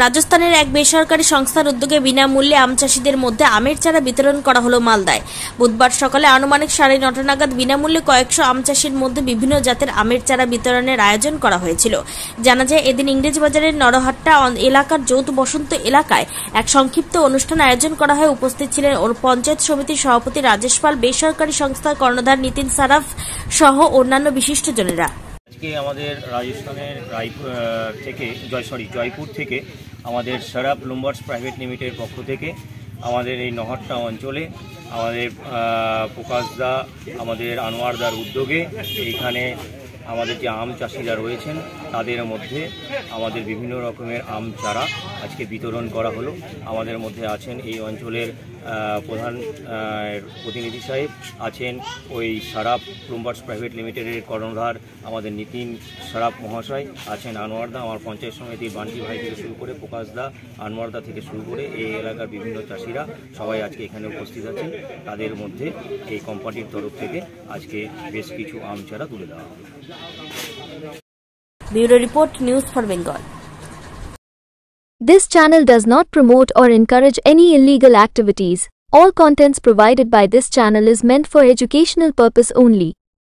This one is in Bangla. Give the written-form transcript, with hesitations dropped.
রাজস্থানের এক বেসরকারি সংস্থার উদ্যোগে বিনামূল্যে আম চাষিদের মধ্যে আমের চারা বিতরণ করা হলো মালদায়। বুধবার সকালে আনুমানিক 9:30 নাগাদ বিনামূল্যে কয়েকশো আম চাষির মধ্যে বিভিন্ন জাতের আমের চারা বিতরণের আয়োজন করা হয়েছিল। জানা যায়, এদিন ইংরেজবাজারের নরহাট্টা এলাকার যৌথ বসন্ত এলাকায় এক সংক্ষিপ্ত অনুষ্ঠান আয়োজন করা হয়। উপস্থিত ছিলেন পঞ্চায়েত সমিতির সভাপতি রাজেশ পাল, বেসরকারি সংস্থার কর্ণধার নিতিন সারাফ সহ অন্যান্য বিশিষ্টজনেরা। আজকে আমাদের রাজস্থানের জয়পুর থেকে আমাদের সারাফ লুম্বার্স প্রাইভেট লিমিটেডের পক্ষ থেকে আমাদের এই নহাট্টা অঞ্চলে আমাদের প্রকাশদা, আমাদের আনোয়ারদার উদ্যোগে এইখানে আমাদের যে আম চাষিরা রয়েছেন তাদের মধ্যে আমাদের বিভিন্ন রকমের আম চারা আজকে বিতরণ করা হলো। আমাদের মধ্যে আছেন এই অঞ্চলের প্রধান প্রতিনিধি সাহেব, আছেন ওই সারাফ লুম্বার্স প্রাইভেট লিমিটেডের কর্ণধার আমাদের নিতিন সারাফ মহাশয়, আছেন আনোয়ারদা, আমার পঞ্চায়েত সমিতির বান্টি ভাই থেকে শুরু করে প্রকাশদা, আনোয়ারদা থেকে শুরু করে এই এলাকার বিভিন্ন চাষিরা সবাই আজকে এখানে উপস্থিত আছেন। তাদের মধ্যে এই কোম্পানির তরফ থেকে আজকে বেশ কিছু আম চারা তুলে দেওয়া হবে। Bureau Report, News for Bengal. This channel does not promote or encourage any illegal activities. All contents provided by this channel is meant for educational purpose only.